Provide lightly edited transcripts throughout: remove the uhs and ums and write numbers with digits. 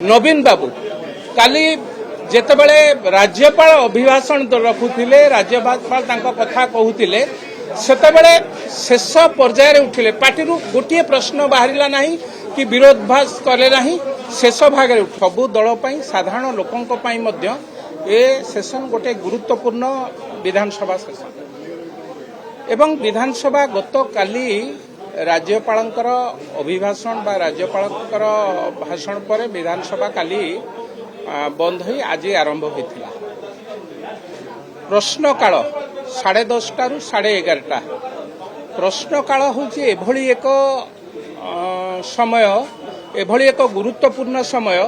नवीन बाबू काली जेतेबेले राज्यपाल अभिभाषण रखुले राज्यपाल कथा कहूले सेतेबेले शेष पर्यायर उठिले पार्टी गोटे प्रश्न बाहरिला नहीं कि विरोधाभास कले नहीं शेष भाग सबु दल साधारण लोकों ए सेशन गोटे गुरुत्वपूर्ण विधानसभा सेशन एवं विधानसभा गत काली राज्यपालंकर अभिभाषण बा राज्यपालंकर भाषण पर विधानसभा काली बंद हो आज आरंभ होता प्रश्नकाल 10:30 रु 11:30 प्रश्नकाल हूँ एक समय एभली एक गुरुत्वपूर्ण समय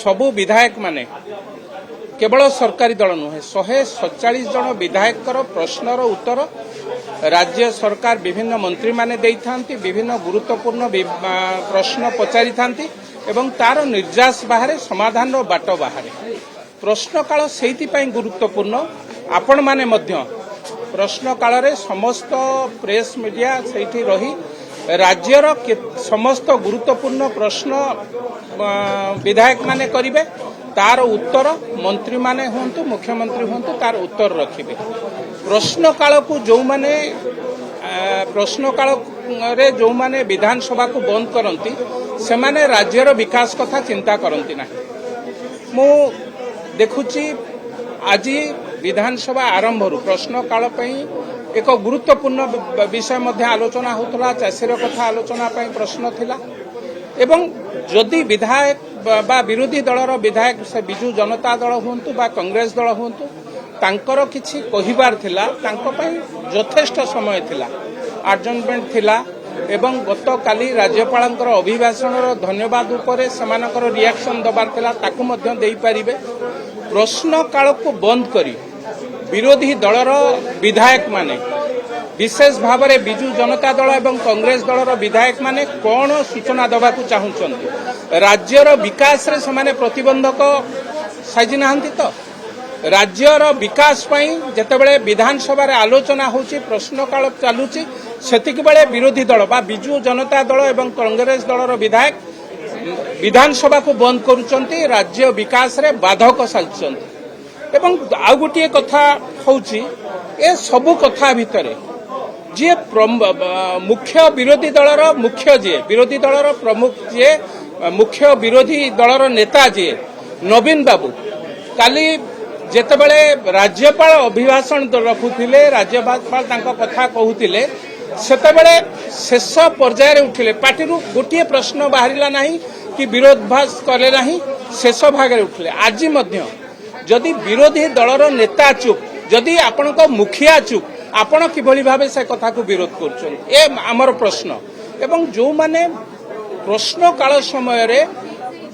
सबु विधायक माने केवल सरकारी दल नुहे 147 जन विधायक प्रश्नर उत्तर राज्य सरकार विभिन्न मंत्री माने देइथांती विभिन्न गुरुत्वपूर्ण प्रश्न पचारि थांती एवं तार निर्यास बाहर समाधान बाट बाहर प्रश्न काल सेति पई गुरुत्वपूर्ण आपण माने मध्य प्रश्न काल रे समस्त प्रेस मीडिया सेठी रही राज्यर समस्त गुरुत्वपूर्ण प्रश्न विधायक माने करिवे तार उत्तर मंत्री माने हुंतु मुख्यमंत्री हुंतु तार उत्तर रखिबे प्रश्न काल को जो माने प्रश्न काल रे जो माने विधानसभा को बंद करंती से माने राज्यर विकास कथा चिंता करंती ना मु देखुची आज विधानसभा आरंभ प्रश्न काल पई एक गुरुत्वपूर्ण विषय मध्य आलोचना होतला चाषीर कथा आलोचना पई प्रश्न थिला एवं जदि विधायक बा विरोधी दलर विधायक से बिजू जनता दल हुंतु बा कांग्रेस दल हुंतु तांकर किछि कहिबार थिला तांको पई यथेष्ट समय थिला आडजमेंट थिला एवं गत काली राज्यपालंकर अभिभाषणर धन्यवाद उपरे समानकर रिएक्शन दबार थिला ताकु मध्य देई परिबे प्रश्न काल को बंद करी विरोधी दलर विधायक माने विशेष भाव में बिजू जनता दल एवं कांग्रेस दलर विधायक माने कौन सूचना दबाकू चाहूचंती राज्यर विकास रे समाने प्रतिबंधक साजी नाहंती तो राज्यर विकास पई जेतेबेले विधानसभा रे आलोचना होची प्रश्न काल चालुची सेतिक बेले विरोधी दल बा बिजू जनता दल एवं कांग्रेस दलर विधायक विधानसभा को बंद करूचंती राज्य विकास रे बाधक साजुचंती एवं आउ गोटे कथा होची ए सबु कथा भितरे जे मुख्य विरोधी दलर मुख्य जे विरोधी दलर प्रमुख जे मुख्य विरोधी दलर नेता जे नवीन बाबू काली जेतेबेले राज्यपाल अभिभाषण रखुले राज्यपाल कथा कहूले सेतेबेले शेष पर्यायर उठिले पार्टी गोटे प्रश्न बाहरिला नहीं कि विरोधाभास कले नहीं शेष भाग उठिले आज मध्य जदि विरोधी दलर नेता चुप जदि आपण मुखिया चुप आपण किभली भावे से कथा को विरोध कर आमर प्रश्न एवं जो माने प्रश्न काल समय रे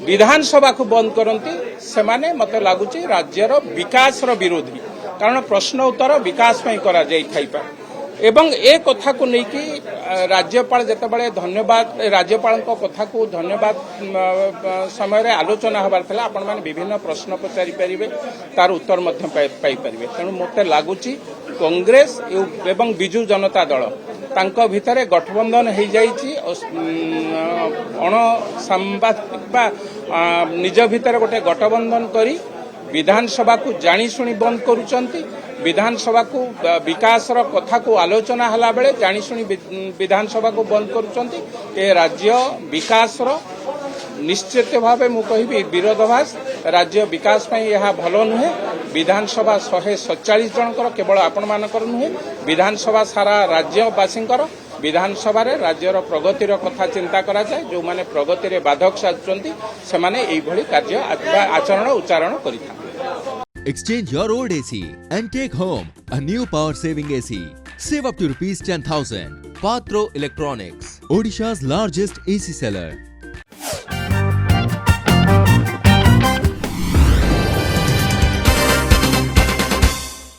विधानसभा को बंद करती से माने मते लागुची राज्यर विकास रो विरोधी कारण प्रश्न उत्तर विकास पई करा जाई थाइपा एवं ए कथा को लेकि राज्यपाल जेतेबेले धन्यवाद राज्यपाल कथा को धन्यवाद समय रे आलोचना हबार थला आपण माने विभिन्न प्रश्न पचारि परिबे तार उत्तर मध्य पाई परिबे तेणु मते लागुची कांग्रेस एवं बिजू जनता दल तांको भितरे गठबंधन हो जाइछि अण सांबादिक बा निज भितर गोटे गठबंधन करी विधानसभा को जानी शुणी बंद करूचंती विधानसभा को विकास रो कथा को आलोचना हला बेले जानी शुणी विधानसभा को बंद करूचंती ए राज्य विकास रो निश्चित भावे मु कहिबी विरोधाभास राज्य विकास पई यह भलो नुहे विधानसभा 147 जनकर केवल आपण मानकर नुहे विधानसभा सारा राज्यवासींकर विधानसभा रे राज्यर प्रगतिर कथा चिंता करा जाए जो माने प्रगति रे बाधक साजुचंती से माने एई भली कार्य आचरण उच्चारण करिथा Exchange your old AC and take home a new power saving AC. Save up to ₹10,000. Patro Electronics, Odisha's largest AC seller.